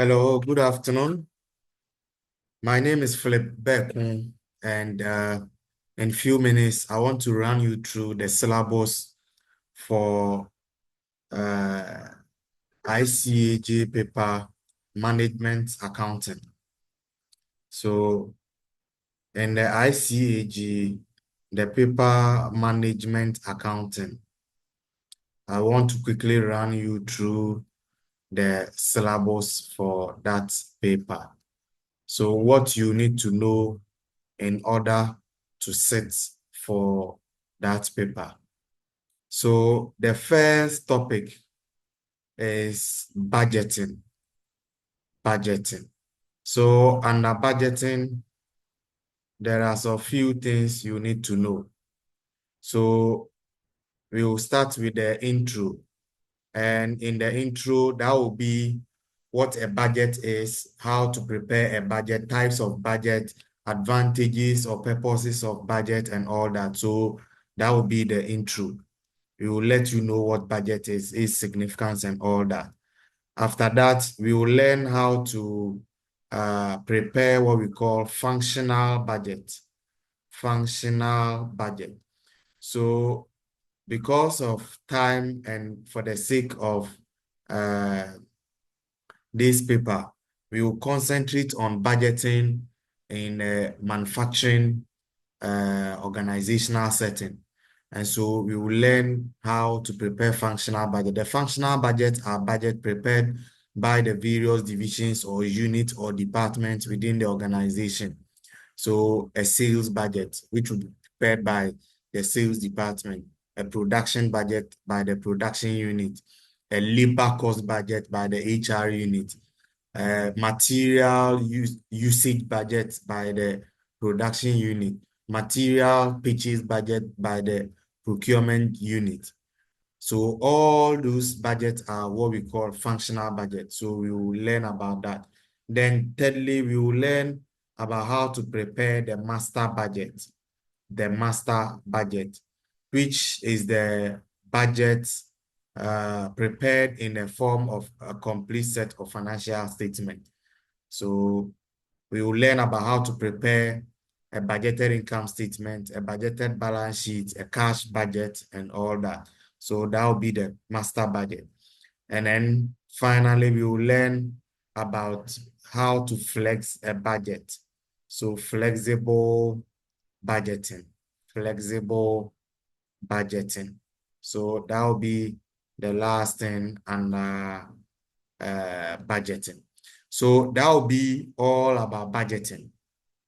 Hello, good afternoon. My name is Philip Bekun, and in few minutes, I want to run you through the syllabus for ICAG paper management accounting. So in the ICAG, the paper management accounting, I want to quickly run you through the syllabus for that paper. So what you need to know in order to sit for that paper. So the first topic is budgeting. Budgeting. So under budgeting, there are a few things you need to know. So we will start with the intro. And in the intro, that will be what a budget is, how to prepare a budget, types of budget, advantages or purposes of budget and all that. So that will be the intro. We will let you know what budget is, its significance and all that. After that, we will learn how to prepare what we call functional budget. Functional budget. So because of time and for the sake of this paper, we will concentrate on budgeting in a manufacturing organizational setting. And so we will learn how to prepare functional budget. The functional budgets are budget prepared by the various divisions or units or departments within the organization. So a sales budget, which will be prepared by the sales department, a production budget by the production unit, a labor cost budget by the HR unit, material usage budget by the production unit, material purchase budget by the procurement unit. So all those budgets are what we call functional budget. So we will learn about that. Then thirdly, we will learn about how to prepare the master budget. The master budget, which is the budget prepared in the form of a complete set of financial statements. So we will learn about how to prepare a budgeted income statement, a budgeted balance sheet, a cash budget, and all that. So that will be the master budget. And then finally, we will learn about how to flex a budget. So flexible budgeting, flexible budgeting. So that will be the last thing under budgeting. So that will be all about budgeting.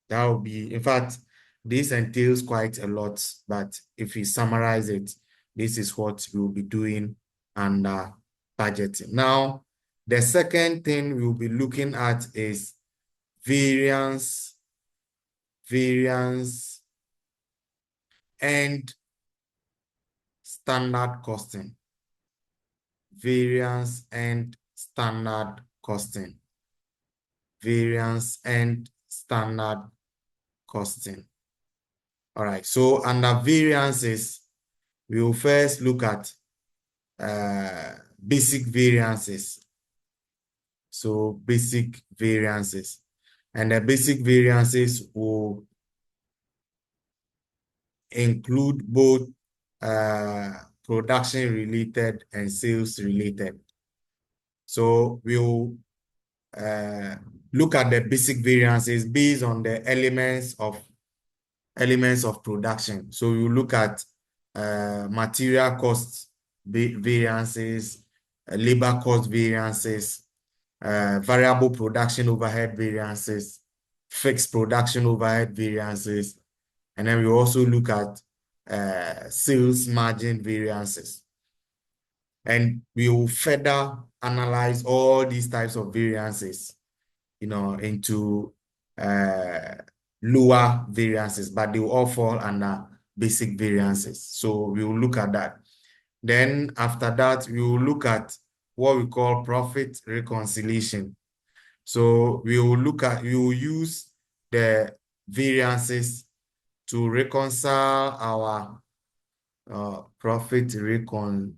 That will be, in fact, this entails quite a lot, but if we summarize it, this is what we will be doing under budgeting. Now, the second thing we will be looking at is variance, and standard costing. Variance and standard costing. Variance and standard costing. All right, so under variances, we will first look at basic variances. So basic variances. And the basic variances will include both production related and sales related. So we'll look at the basic variances based on the elements of production. So we will look at material cost variances, labor cost variances, variable production overhead variances, fixed production overhead variances, and then we also look at sales margin variances. And we will further analyze all these types of variances, into lower variances, but they will all fall under basic variances. So we will look at that. Then after that, we will look at what we call profit reconciliation. So we will use the variances to reconcile our profit reconciliation.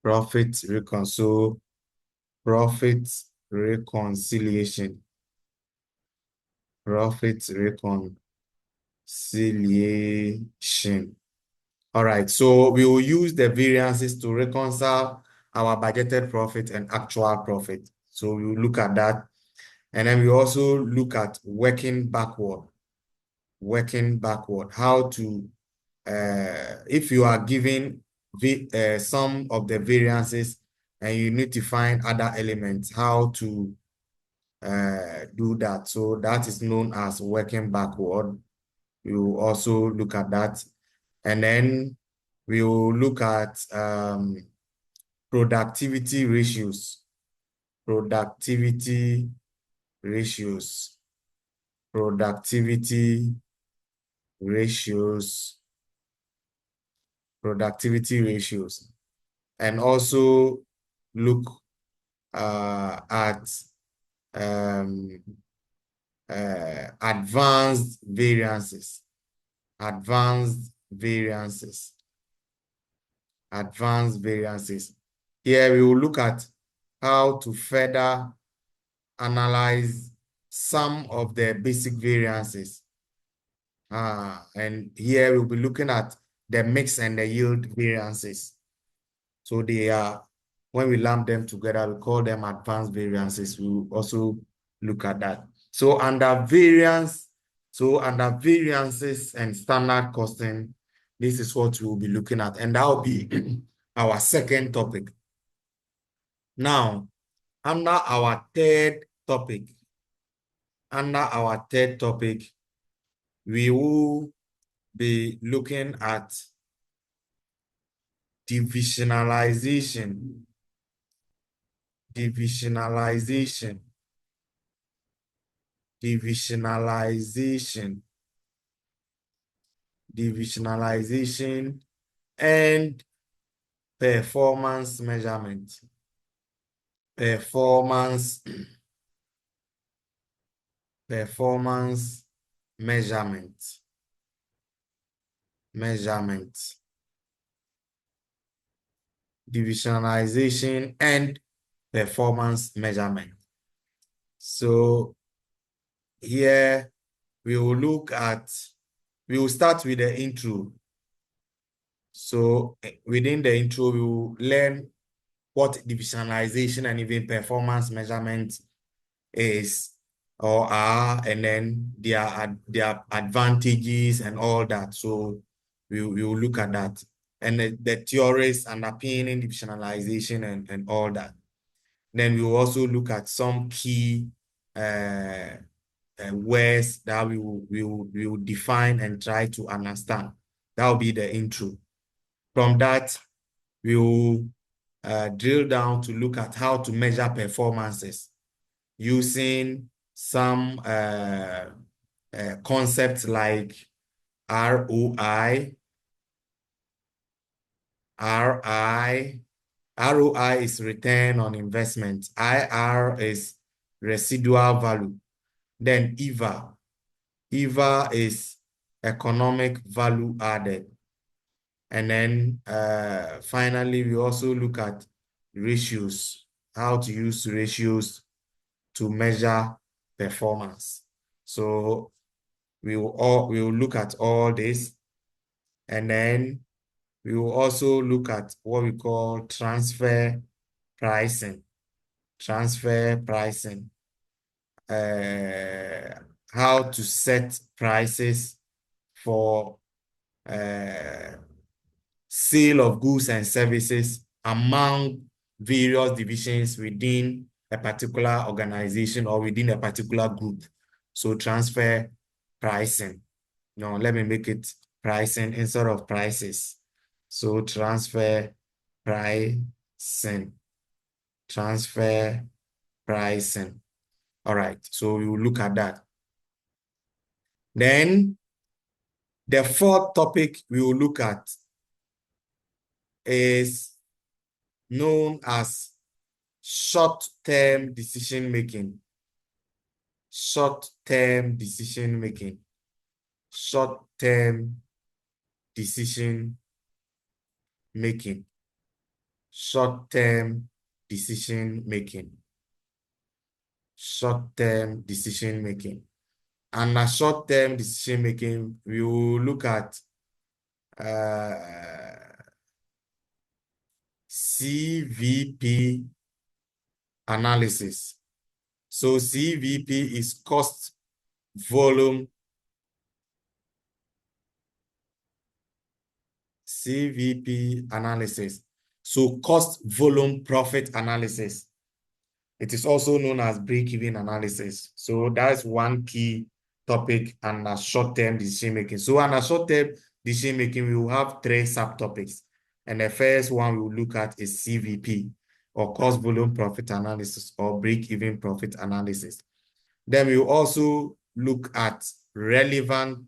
Profit reconciliation. Profit reconciliation. All right, so we will use the variances to reconcile our budgeted profit and actual profit. So we will look at that. And then we also look at working backward. How to, if you are given some of the variances and you need to find other elements, how to do that. So that is known as working backward. We will also look at that. And then we will look at productivity ratios. Productivity ratios. Productivity ratios. Productivity ratios. And also look at advanced variances. Advanced variances. Here we will look at how to further analyze some of the basic variances. And here we'll be looking at the mix and the yield variances. So they are, when we lump them together, we call them advanced variances. We will also look at that. So under variances and standard costing, this is what we'll be looking at. And that will be our second topic. Now, under our third topic, we will be looking at divisionalization. And performance measurement. Performance measurement. Divisionalization and performance measurement. So here we will start with the intro. So within the intro, we will learn what divisionalization and even performance measurement is or are, and then their advantages and all that. So we will look at that and the theories underpinning divisionalization and all that. Then we will also look at some key words that we will define and try to understand. That will be the intro. From that, we will drill down to look at how to measure performances using some concepts like ROI. ROI is return on investment. IR is residual value. Then EVA. EVA is economic value added. And then finally, we also look at ratios, how to use ratios to measure performance. So we will look at all this, and then we will also look at what we call transfer pricing. How to set prices for sale of goods and services among various divisions within a particular organization or within a particular group. So transfer pricing. No, let me make it pricing instead of prices. So transfer pricing. All right, so we will look at that. Then the fourth topic we will look at is known as short-term decision making. Short-term decision making. short-term decision making. Short-term decision making. And a short-term decision making, we will look at CVP analysis. So CVP is cost volume. CVP analysis. So cost volume profit analysis. It is also known as break-even analysis. So that's one key topic under short-term decision making. So under short-term decision making, we will have three subtopics. And the first one we will look at is CVP, or cost volume profit analysis, or break-even profit analysis. Then we will also look at relevant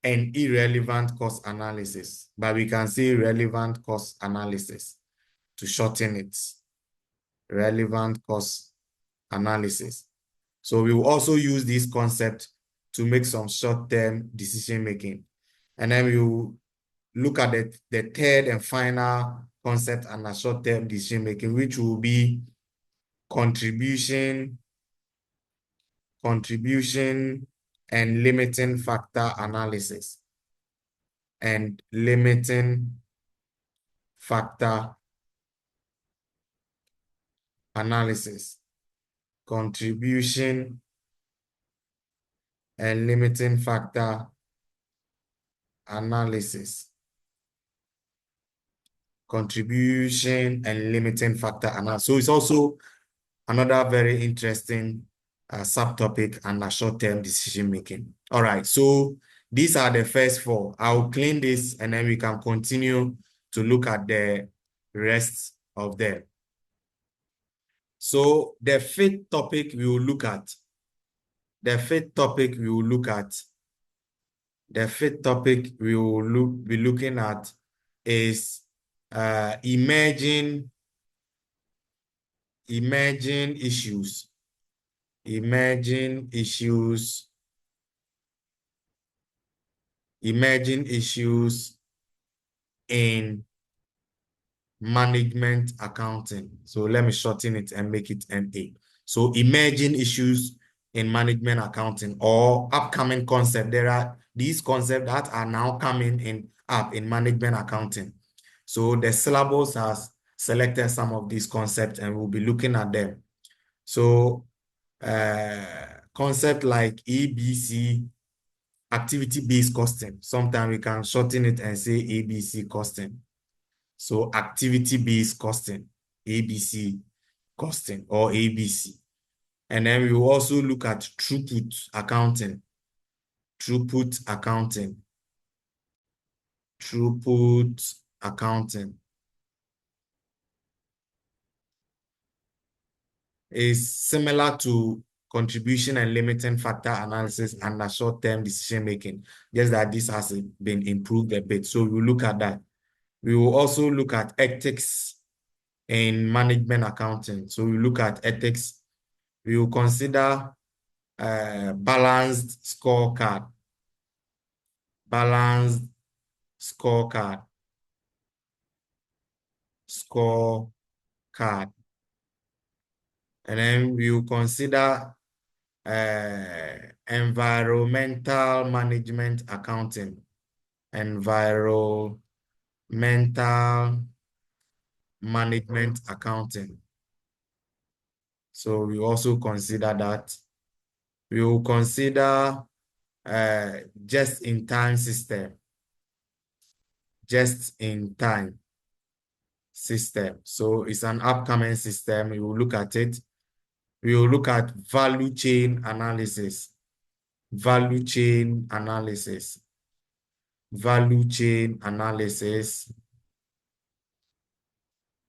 and irrelevant cost analysis, but we can say relevant cost analysis to shorten it. Relevant cost analysis. So we will also use this concept to make some short-term decision making. And then we will look at the third and final concept under short-term decision making, which will be contribution and limiting factor analysis. And limiting factor analysis. Contribution and limiting factor analysis. Contribution and limiting factor analysis. So it's also another very interesting subtopic under short-term decision making. All right, so these are the first four. I'll clean this and then we can continue to look at the rest of them. So the fifth topic we will look at, the fifth topic we will be looking at is emerging issues. Emerging issues in management accounting. So let me shorten it and make it MA. So emerging issues in management accounting, or upcoming concept. There are these concepts that are now coming up in management accounting. So the syllabus has selected some of these concepts and we'll be looking at them. So concept like ABC, activity-based costing. Sometimes we can shorten it and say ABC costing. So activity-based costing, ABC costing, or ABC. And then we will also look at throughput accounting. Throughput accounting. Throughput accounting is similar to contribution and limiting factor analysis and a short-term decision making. Just that this has been improved a bit. So we'll look at that. We will also look at ethics in management accounting. So we look at ethics. We will consider balanced scorecard. Balanced scorecard. Scorecard. And then we will consider environmental management accounting. Environmental management accounting. So we also consider that. We will consider just-in-time system. Just-in-time system. So it's an upcoming system. We will look at it. We will look at value chain analysis. Value chain analysis. Value chain analysis.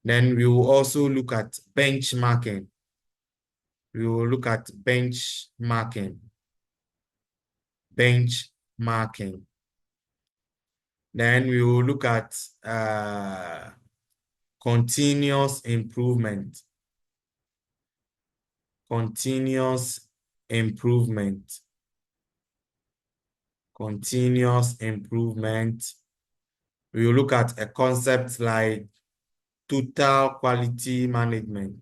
Then we will also look at benchmarking. We will look at benchmarking. Benchmarking. Then we will look at continuous improvement. Continuous improvement. Continuous improvement. We will look at a concept like total quality management.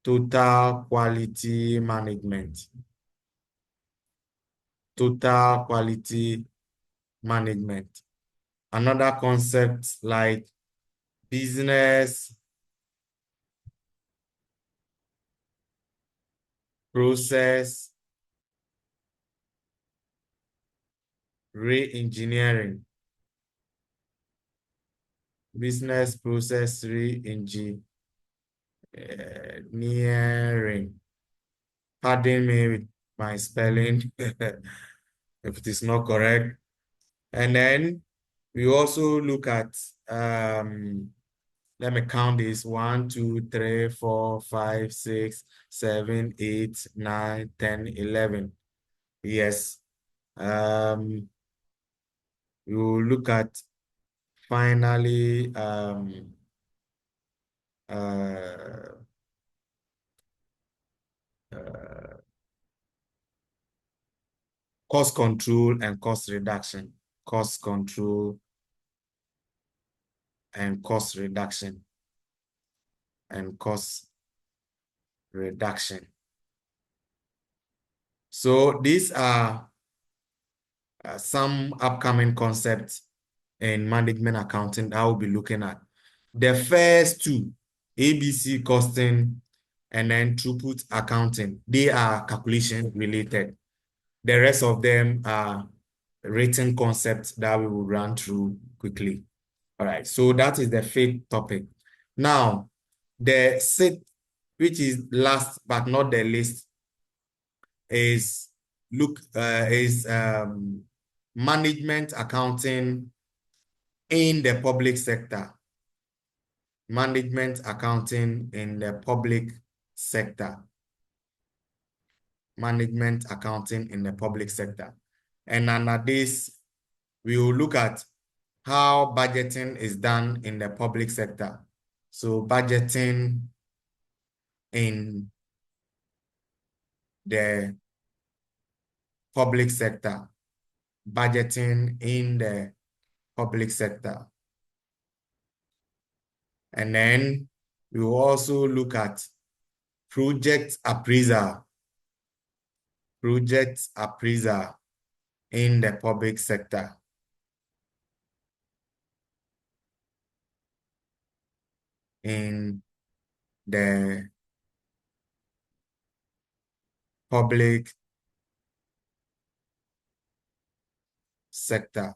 Total quality management. Total quality management. Another concept like business process re-engineering. Business process re-engineering. Pardon me with my spelling if it is not correct. And then we also look at, let me count this, 1, 2, 3, 4, 5, 6, 7, 8, 9, 10, 11. Yes. We will look at finally uh, cost control and cost reduction. Cost control and cost reduction. And cost reduction. So these are some upcoming concepts in management accounting that I will be looking at. The first two, ABC costing and then throughput accounting, they are calculation related. The rest of them are written concepts that we will run through quickly. All right, so that is the fifth topic. Now, the sixth, which is last but not the least, is management accounting in the public sector. Management accounting in the public sector. Management accounting in the public sector. And under this, we will look at how budgeting is done in the public sector. So budgeting in the public sector. Budgeting in the public sector. And then we will also look at project appraiser. Project appraiser in the public sector. In the public sector.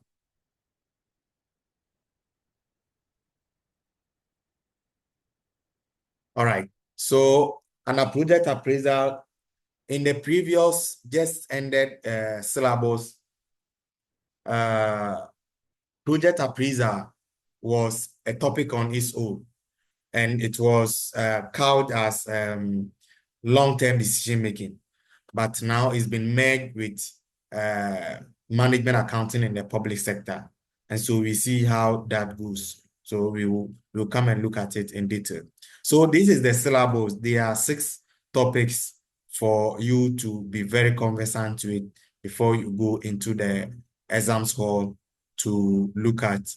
All right. So a project appraisal in the previous just ended syllabus, project appraiser was a topic on its own, and it was called as long-term decision making. But now it's been merged with management accounting in the public sector. And so we see how that goes. So we'll come and look at it in detail. So this is the syllabus. There are 6 topics for you to be very conversant with before you go into the exams hall to look at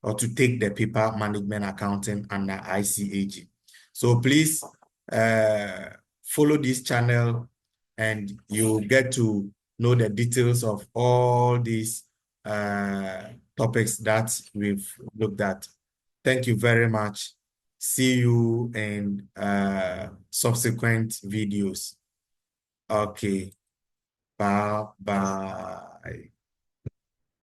or to take the paper management accounting under ICAG. So please follow this channel and you'll get to know the details of all these topics that we've looked at. Thank you very much. See you in subsequent videos. Okay. Bye bye.